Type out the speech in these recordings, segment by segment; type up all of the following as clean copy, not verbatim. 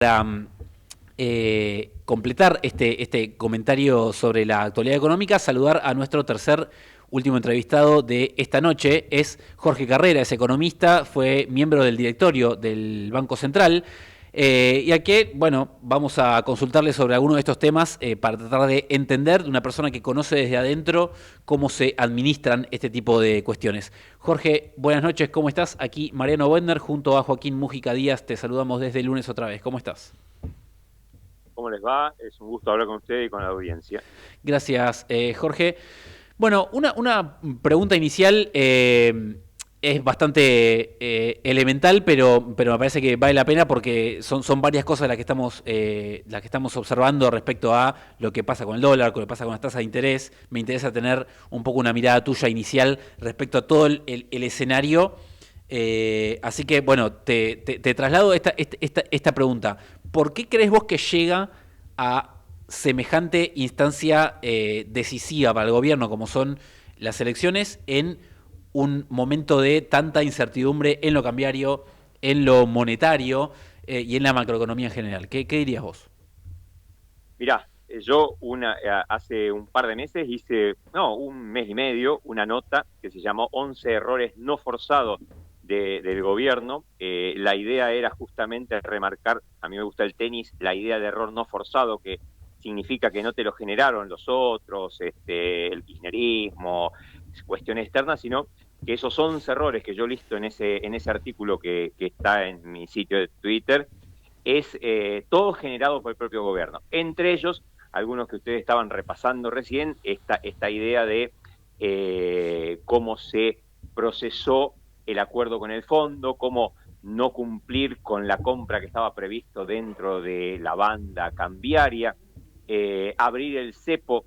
Para completar este comentario sobre la actualidad económica, saludar a nuestro tercer último entrevistado de esta noche. Es Jorge Carrera, es economista, fue miembro del directorio del Banco Central. Y a que, bueno, vamos a consultarle sobre algunos de estos temas para tratar de entender de una persona que conoce desde adentro cómo se administran este tipo de cuestiones. Jorge, buenas noches, ¿cómo estás? Aquí Mariano Wendner junto a Joaquín Mújica Díaz, te saludamos desde el lunes otra vez. ¿Cómo estás? ¿Cómo les va? Es un gusto hablar con usted y con la audiencia. Gracias, Jorge. Bueno, una pregunta inicial es bastante elemental, pero me parece que vale la pena porque son varias cosas las que estamos observando respecto a lo que pasa con el dólar, lo que pasa con las tasas de interés. Me interesa tener un poco una mirada tuya inicial respecto a todo el escenario. Así que, bueno, te traslado esta pregunta. ¿Por qué crees vos que llega a semejante instancia decisiva para el gobierno como son las elecciones en un momento de tanta incertidumbre en lo cambiario, en lo monetario y en la macroeconomía en general? ¿Qué dirías vos? Mirá, yo hace un par de meses hice, no, un mes y medio, una nota que se llamó 11 errores no forzados del gobierno. La idea era justamente remarcar, a mí me gusta el tenis, la idea de error no forzado, que significa que no te lo generaron los otros, el kirchnerismo, cuestiones externas, sino que esos 11 errores que yo listo en ese artículo que está en mi sitio de Twitter, es todo generado por el propio gobierno. Entre ellos, algunos que ustedes estaban repasando recién, esta idea de cómo se procesó el acuerdo con el fondo, cómo no cumplir con la compra que estaba previsto dentro de la banda cambiaria, abrir el cepo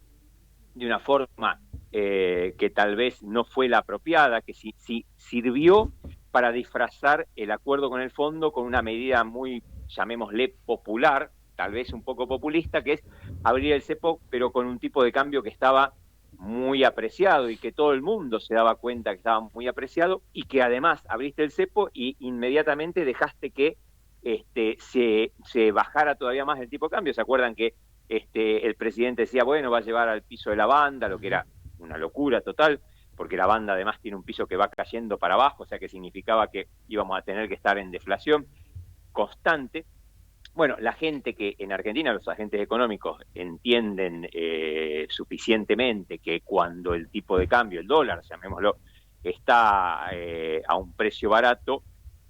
de una forma que tal vez no fue la apropiada, que sí sirvió para disfrazar el acuerdo con el fondo con una medida muy, llamémosle, popular, tal vez un poco populista, que es abrir el cepo, pero con un tipo de cambio que estaba muy apreciado y que todo el mundo se daba cuenta que estaba muy apreciado, y que además abriste el cepo y inmediatamente dejaste que se bajara todavía más el tipo de cambio. ¿Se acuerdan que el presidente decía, bueno, va a llevar al piso de la banda, lo que era una locura total, porque la banda además tiene un piso que va cayendo para abajo, o sea que significaba que íbamos a tener que estar en deflación constante? Bueno, la gente que en Argentina, los agentes económicos, entienden suficientemente que cuando el tipo de cambio, el dólar, llamémoslo, está a un precio barato,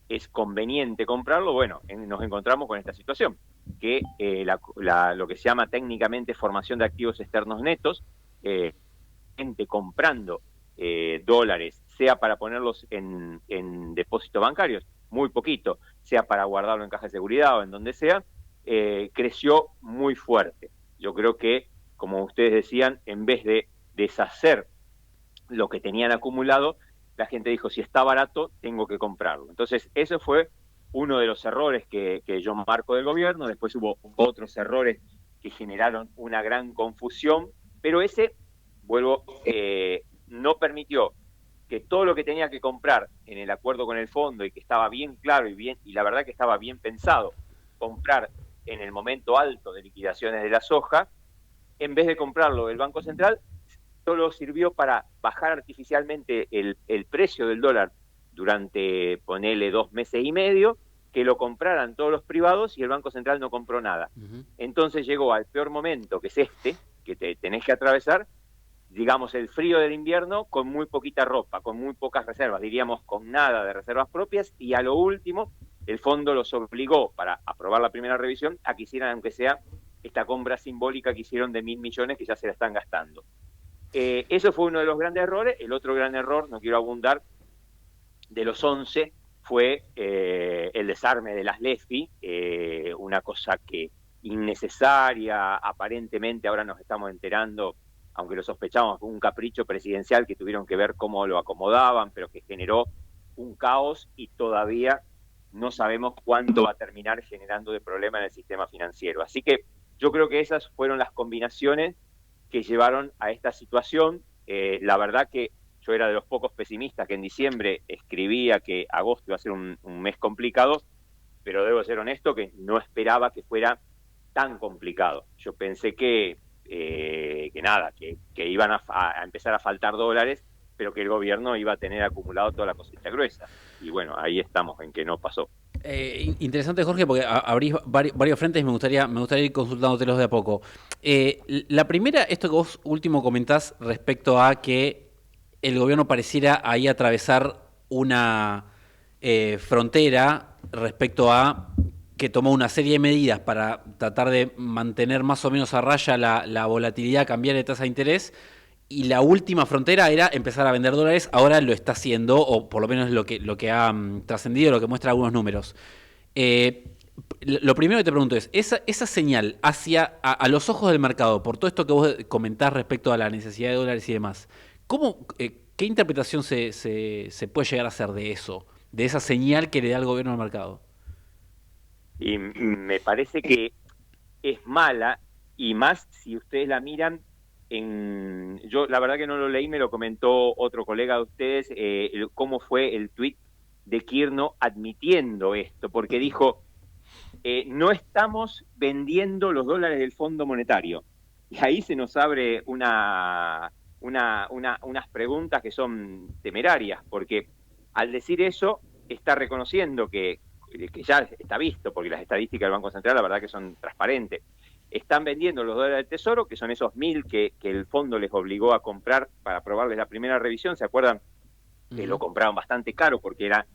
es conveniente comprarlo. Bueno, nos encontramos con esta situación, que lo que se llama técnicamente formación de activos externos netos, gente comprando dólares, sea para ponerlos en depósitos bancarios, muy poquito, sea para guardarlo en caja de seguridad o en donde sea, creció muy fuerte. Yo creo que, como ustedes decían, en vez de deshacer lo que tenían acumulado, la gente dijo, si está barato, tengo que comprarlo. Entonces, eso fue uno de los errores que yo marco del gobierno. Después hubo otros errores que generaron una gran confusión, pero ese, vuelvo, no permitió que todo lo que tenía que comprar en el acuerdo con el fondo y que estaba bien claro y la verdad que estaba bien pensado, comprar en el momento alto de liquidaciones de la soja, en vez de comprarlo el Banco Central, solo sirvió para bajar artificialmente el precio del dólar durante, ponele, 2 meses y medio, que lo compraran todos los privados y el Banco Central no compró nada. Uh -huh. Entonces llegó al peor momento, que es que te tenés que atravesar, digamos, el frío del invierno con muy poquita ropa, con muy pocas reservas, diríamos con nada de reservas propias, y a lo último el fondo los obligó, para aprobar la primera revisión, a que hicieran, aunque sea, esta compra simbólica que hicieron de 1.000 millones que ya se la están gastando. Eso fue uno de los grandes errores. El otro gran error, no quiero abundar, de los 11 fue el desarme de las LEFI, una cosa que innecesaria, aparentemente ahora nos estamos enterando, aunque lo sospechamos, un capricho presidencial que tuvieron que ver cómo lo acomodaban, pero que generó un caos y todavía no sabemos cuánto va a terminar generando de problema en el sistema financiero. Así que yo creo que esas fueron las combinaciones que llevaron a esta situación. La verdad que yo era de los pocos pesimistas que en diciembre escribía que agosto iba a ser un mes complicado, pero debo ser honesto que no esperaba que fuera tan complicado. Yo pensé que nada, que iban a empezar a faltar dólares, pero que el gobierno iba a tener acumulado toda la cosecha gruesa. Y bueno, ahí estamos en que no pasó. Interesante, Jorge, porque abrís varios frentes y me gustaría ir consultándotelos de a poco. La primera, esto que vos último comentás respecto a que el gobierno pareciera ahí atravesar una frontera respecto a que tomó una serie de medidas para tratar de mantener más o menos a raya la volatilidad cambiaria de tasa de interés, y la última frontera era empezar a vender dólares. Ahora lo está haciendo, o por lo menos lo que ha trascendido, lo que muestra algunos números. Lo primero que te pregunto es, esa señal a los ojos del mercado, por todo esto que vos comentás respecto a la necesidad de dólares y demás, ¿qué interpretación se puede llegar a hacer de eso, de esa señal que le da el gobierno al mercado? Y me parece que es mala, y más si ustedes la miran yo la verdad que no lo leí, me lo comentó otro colega de ustedes, cómo fue el tuit de Kirno admitiendo esto, porque dijo, no estamos vendiendo los dólares del Fondo Monetario. Y ahí se nos abre unas preguntas que son temerarias, porque al decir eso está reconociendo que ya está visto, porque las estadísticas del Banco Central la verdad que son transparentes. Están vendiendo los dólares del Tesoro, que son esos 1.000 que el fondo les obligó a comprar para aprobarles la primera revisión. ¿Se acuerdan? Que lo compraron bastante caro porque era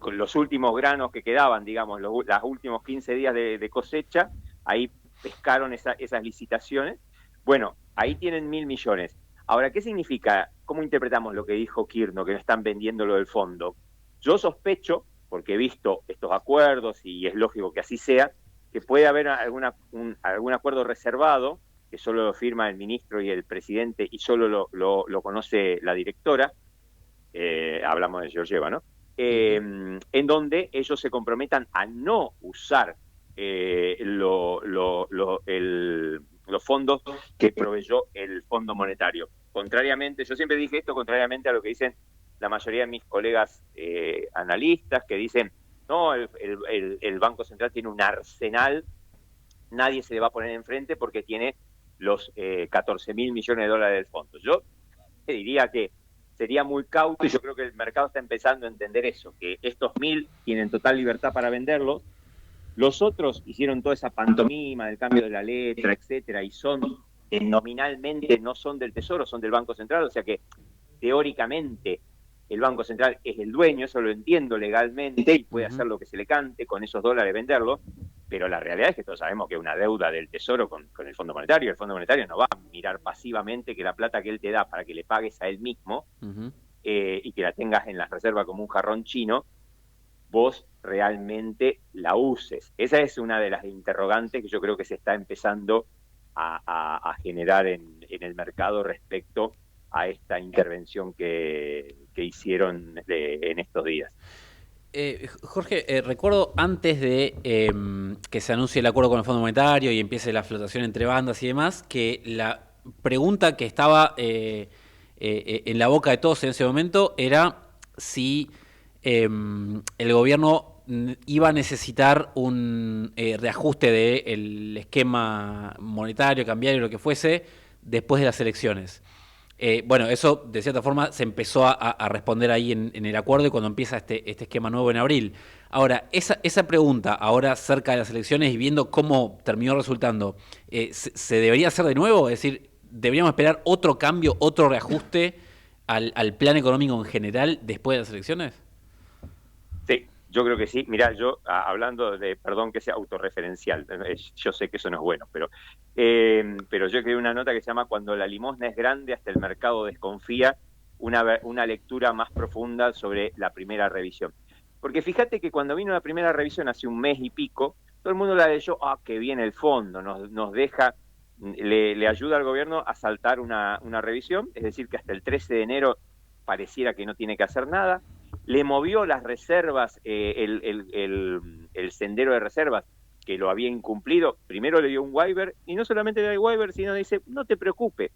con los últimos granos que quedaban, digamos, los últimos 15 días de cosecha, ahí pescaron esas licitaciones. Bueno, ahí tienen 1.000 millones. Ahora, ¿qué significa? ¿Cómo interpretamos lo que dijo Kirno, que no están vendiendo lo del fondo? Yo sospecho, porque he visto estos acuerdos y es lógico que así sea, que puede haber algún acuerdo reservado, que solo lo firma el ministro y el presidente y solo lo conoce la directora, hablamos de Georgieva, ¿no? En donde ellos se comprometan a no usar los fondos que proveyó el Fondo Monetario. Contrariamente, yo siempre dije esto, contrariamente a lo que dicen la mayoría de mis colegas analistas, que dicen, no, el Banco Central tiene un arsenal, nadie se le va a poner enfrente porque tiene los 14.000 millones de dólares del fondo. Yo diría que sería muy cauto, y yo creo que el mercado está empezando a entender eso, que estos 1.000 tienen total libertad para venderlos. Los otros hicieron toda esa pantomima del cambio de la letra, etcétera, y nominalmente no son del Tesoro, son del Banco Central, o sea que teóricamente el Banco Central es el dueño, eso lo entiendo legalmente y puede hacer lo que se le cante con esos dólares, venderlo, pero la realidad es que todos sabemos que es una deuda del Tesoro con el Fondo Monetario. El Fondo Monetario no va a mirar pasivamente que la plata que él te da para que le pagues a él mismo y que la tengas en la reserva como un jarrón chino, vos realmente la uses. Esa es una de las interrogantes que yo creo que se está empezando a generar en el mercado respecto a esta intervención que hicieron en estos días. Jorge, recuerdo antes de que se anuncie el acuerdo con el Fondo Monetario y empiece la flotación entre bandas y demás, que la pregunta que estaba en la boca de todos en ese momento era si el gobierno iba a necesitar un reajuste del esquema monetario, cambiario, lo que fuese, después de las elecciones. Bueno, eso de cierta forma se empezó a responder ahí en el acuerdo y cuando empieza este esquema nuevo en abril. Ahora, esa pregunta, ahora cerca de las elecciones y viendo cómo terminó resultando, ¿se debería hacer de nuevo? Es decir, ¿deberíamos esperar otro cambio, otro reajuste al plan económico en general después de las elecciones? Sí, yo creo que sí. Mirá, yo hablando de, perdón que sea autorreferencial, yo sé que eso no es bueno, pero yo escribí una nota que se llama Cuando la limosna es grande hasta el mercado desconfía, una lectura más profunda sobre la primera revisión. Porque fíjate que cuando vino la primera revisión hace un mes y pico, todo el mundo la leyó, qué bien el fondo, nos deja, le ayuda al gobierno a saltar una revisión, es decir, que hasta el 13 de enero pareciera que no tiene que hacer nada. Le movió las reservas, el sendero de reservas que lo había incumplido. Primero le dio un waiver, y no solamente le dio waiver, sino le dice, no te preocupes,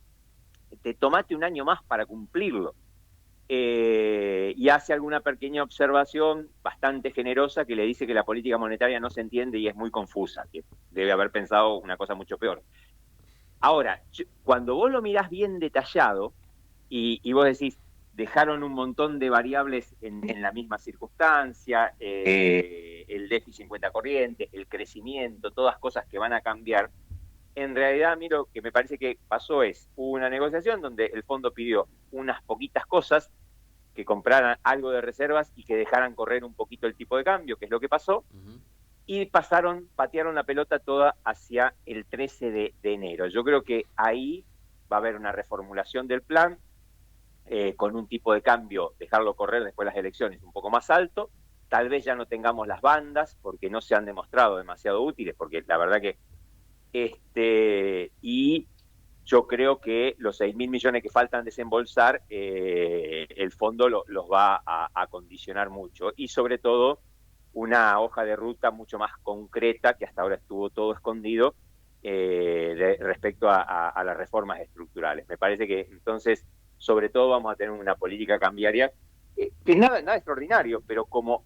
te tomaste un año más para cumplirlo. y hace alguna pequeña observación bastante generosa que le dice que la política monetaria no se entiende y es muy confusa, que debe haber pensado una cosa mucho peor. Ahora, cuando vos lo mirás bien detallado y vos decís, dejaron un montón de variables en la misma circunstancia, el déficit en cuenta corriente, el crecimiento, todas cosas que van a cambiar. En realidad, a mí lo que me parece que pasó es, hubo una negociación donde el fondo pidió unas poquitas cosas, que compraran algo de reservas y que dejaran correr un poquito el tipo de cambio, que es lo que pasó, y patearon la pelota toda hacia el 13 de enero. Yo creo que ahí va a haber una reformulación del plan, con un tipo de cambio, dejarlo correr después de las elecciones un poco más alto. Tal vez ya no tengamos las bandas porque no se han demostrado demasiado útiles, porque la verdad que y yo creo que los 6.000 millones que faltan desembolsar, el fondo los va a condicionar mucho, y sobre todo una hoja de ruta mucho más concreta, que hasta ahora estuvo todo escondido, respecto a las reformas estructurales. Me parece que entonces, sobre todo, vamos a tener una política cambiaria, que es nada extraordinario, pero como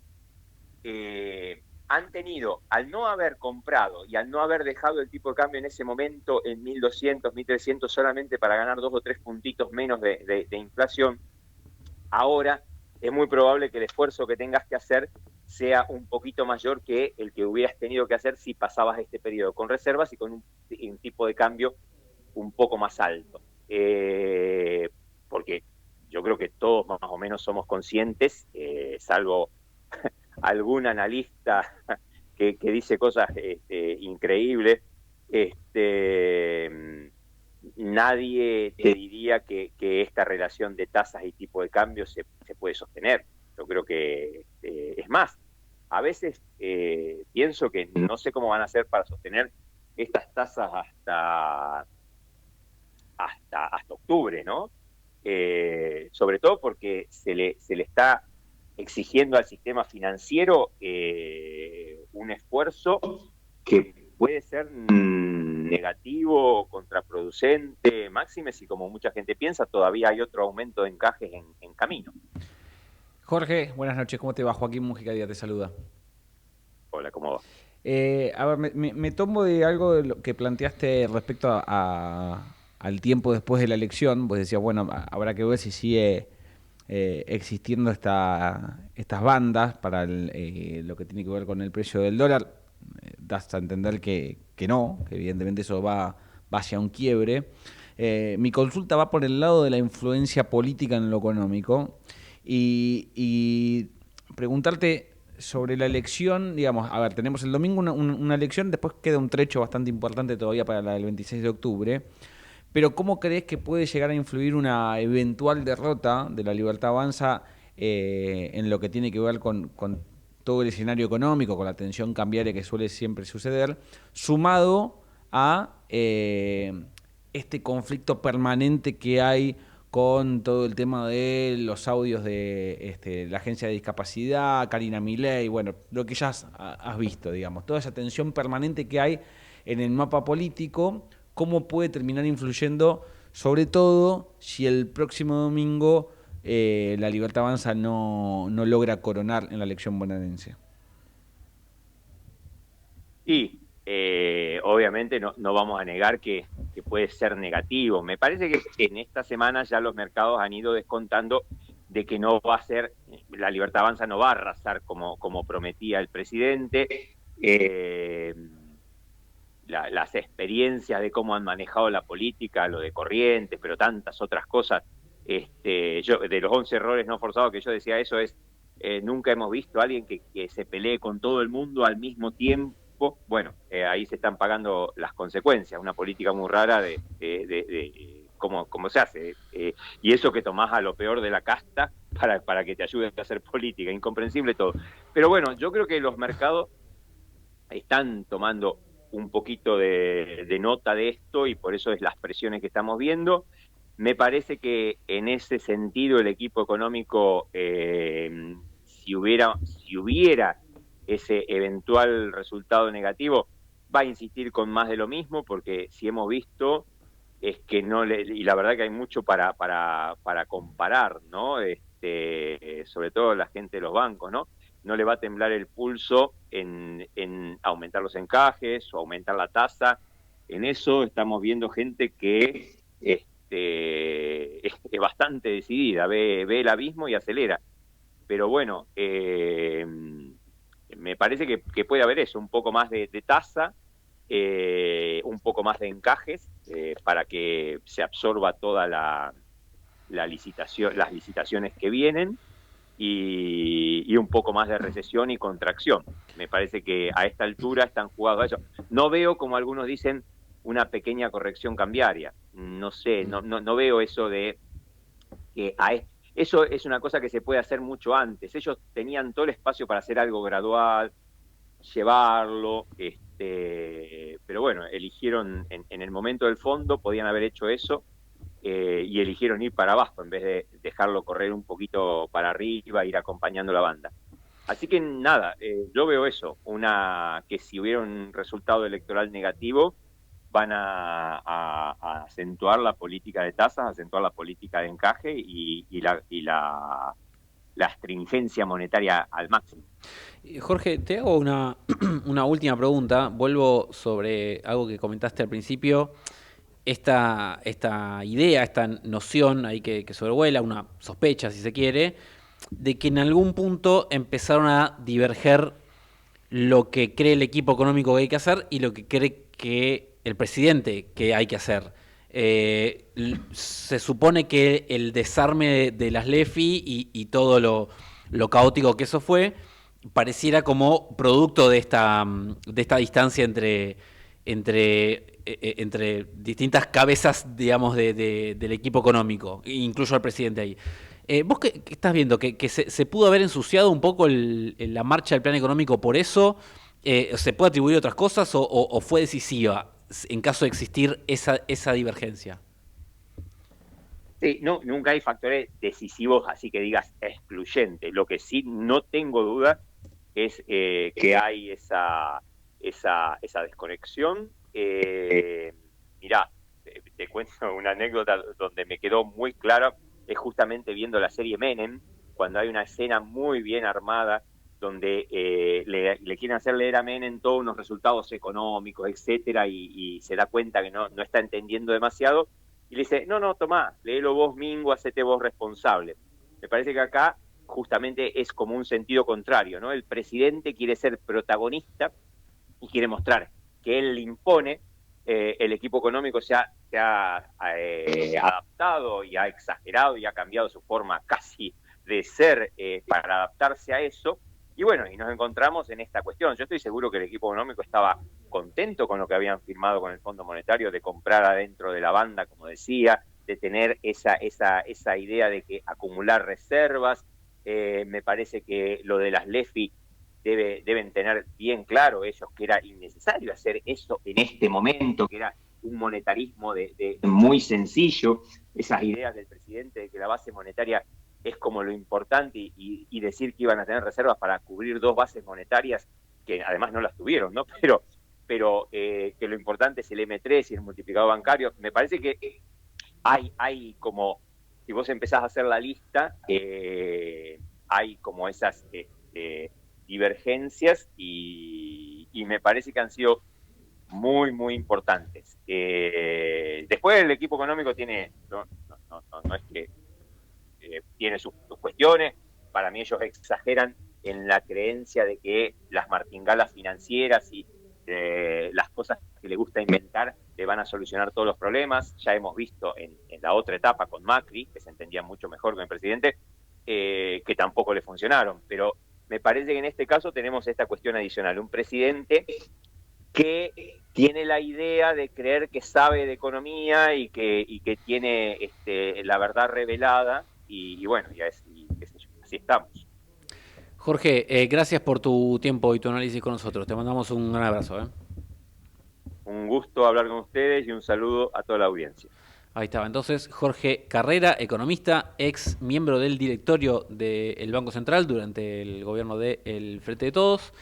han tenido, al no haber comprado y al no haber dejado el tipo de cambio en ese momento en 1.200, 1.300 solamente para ganar 2 o 3 puntitos menos de inflación, ahora es muy probable que el esfuerzo que tengas que hacer sea un poquito mayor que el que hubieras tenido que hacer si pasabas este periodo con reservas y con un tipo de cambio un poco más alto. Porque yo creo que todos más o menos somos conscientes, salvo algún analista que dice cosas increíbles, nadie te diría que esta relación de tasas y tipo de cambio se puede sostener. Yo creo que, es más, a veces pienso que no sé cómo van a hacer para sostener estas tasas hasta octubre, ¿no? Sobre todo porque se le está exigiendo al sistema financiero un esfuerzo que puede ser negativo, contraproducente, máxime si, como mucha gente piensa, todavía hay otro aumento de encajes en camino. Jorge, buenas noches, ¿cómo te va? Joaquín Mujica Díaz te saluda. Hola, ¿cómo va? A ver, me tomo de algo de lo que planteaste respecto al tiempo después de la elección. Vos decías, bueno, habrá que ver si sigue existiendo estas bandas para lo que tiene que ver con el precio del dólar. Das a entender que no, que evidentemente eso va hacia un quiebre. Mi consulta va por el lado de la influencia política en lo económico y preguntarte sobre la elección. Digamos, a ver, tenemos el domingo una elección, después queda un trecho bastante importante todavía para la del 26 de octubre, pero ¿cómo crees que puede llegar a influir una eventual derrota de la Libertad Avanza en lo que tiene que ver con todo el escenario económico, con la tensión cambiaria que suele siempre suceder, sumado a este conflicto permanente que hay con todo el tema de los audios de la Agencia de Discapacidad, Karina Milei, bueno, lo que ya has visto, digamos, toda esa tensión permanente que hay en el mapa político, cómo puede terminar influyendo, sobre todo si el próximo domingo la Libertad Avanza no logra coronar en la elección bonaerense. Y obviamente no vamos a negar que puede ser negativo. Me parece que en esta semana ya los mercados han ido descontando de que no va a ser, la Libertad Avanza no va a arrasar como prometía el presidente. Las experiencias de cómo han manejado la política, lo de Corrientes, pero tantas otras cosas, yo, de los 11 errores no forzados que yo decía, eso es, nunca hemos visto a alguien que se pelee con todo el mundo al mismo tiempo. Bueno, ahí se están pagando las consecuencias, una política muy rara de cómo se hace, y eso que tomás a lo peor de la casta para que te ayuden a hacer política, incomprensible todo. Pero bueno, yo creo que los mercados están tomando un poquito de nota de esto, y por eso es las presiones que estamos viendo. Me parece que en ese sentido el equipo económico, si hubiera ese eventual resultado negativo, va a insistir con más de lo mismo, porque si hemos visto es que y la verdad que hay mucho para comparar, ¿no? sobre todo la gente de los bancos, ¿no? No le va a temblar el pulso en aumentar los encajes o aumentar la tasa. En eso estamos viendo gente que es bastante decidida, ve el abismo y acelera. Pero bueno, me parece que puede haber eso, un poco más de tasa, un poco más de encajes para que se absorba toda la licitación, las licitaciones que vienen y un poco más de recesión y contracción. Me parece que a esta altura están jugados a eso. No veo, como algunos dicen, una pequeña corrección cambiaria. No sé, no veo eso de que eso es una cosa que se puede hacer mucho antes. Ellos tenían todo el espacio para hacer algo gradual, llevarlo, pero bueno, eligieron en el momento del fondo, podían haber hecho eso, y eligieron ir para abajo en vez de dejarlo correr un poquito para arriba, ir acompañando la banda. Así que nada, yo veo eso, que si hubiera un resultado electoral negativo, van a acentuar la política de tasas, acentuar la política de encaje y la astringencia monetaria al máximo. Jorge, te hago una última pregunta. Vuelvo sobre algo que comentaste al principio. Esta idea, esta noción ahí que sobrevuela, una sospecha, si se quiere, de que en algún punto empezaron a diverger lo que cree el equipo económico que hay que hacer y lo que cree que el presidente que hay que hacer. Se supone que el desarme de las LEFI y todo lo caótico que eso fue, pareciera como producto de esta distancia entre distintas cabezas, digamos, del equipo económico, incluyo al presidente ahí. ¿Vos qué estás viendo? ¿Que se pudo haber ensuciado un poco la marcha del plan económico por eso? ¿Se puede atribuir otras cosas o fue decisiva en caso de existir esa divergencia? Sí, no, nunca hay factores decisivos así que digas excluyentes. Lo que sí no tengo duda es que hay esa desconexión. Mirá, te cuento una anécdota donde me quedó muy clara, es justamente viendo la serie Menem, cuando hay una escena muy bien armada donde le quieren hacer leer a Menem todos unos resultados económicos, etcétera, y se da cuenta que no está entendiendo demasiado, y le dice, no, tomá, léelo vos, Mingo, hacete vos responsable. Me parece que acá justamente es como un sentido contrario, ¿no? El presidente quiere ser protagonista y quiere mostrar que él le impone, el equipo económico se ha adaptado y ha exagerado y ha cambiado su forma casi de ser para adaptarse a eso. Y bueno, y nos encontramos en esta cuestión. Yo estoy seguro que el equipo económico estaba contento con lo que habían firmado con el Fondo Monetario, de comprar adentro de la banda, como decía, de tener esa idea de que acumular reservas. Me parece que lo de las LEFI deben tener bien claro ellos que era innecesario hacer eso en este momento, que era un monetarismo muy sencillo. Esas ideas del presidente de que la base monetaria es como lo importante y decir que iban a tener reservas para cubrir dos bases monetarias que además no las tuvieron, ¿no? Pero que lo importante es el M3 y el multiplicador bancario. Me parece que hay como, si vos empezás a hacer la lista, hay como esas divergencias y me parece que han sido muy, muy importantes. Después el equipo económico tiene, no es que tiene sus cuestiones. Para mí ellos exageran en la creencia de que las martingalas financieras y las cosas que le gusta inventar le van a solucionar todos los problemas. Ya hemos visto en la otra etapa con Macri, que se entendía mucho mejor con el presidente, que tampoco le funcionaron. Pero me parece que en este caso tenemos esta cuestión adicional, un presidente que tiene la idea de creer que sabe de economía y que tiene la verdad revelada, y bueno, qué sé yo, así estamos. Jorge, gracias por tu tiempo y tu análisis con nosotros. Te mandamos un gran abrazo. Un gusto hablar con ustedes y un saludo a toda la audiencia. Ahí estaba. Entonces, Jorge Carrera, economista, ex miembro del directorio del Banco Central durante el gobierno del Frente de Todos.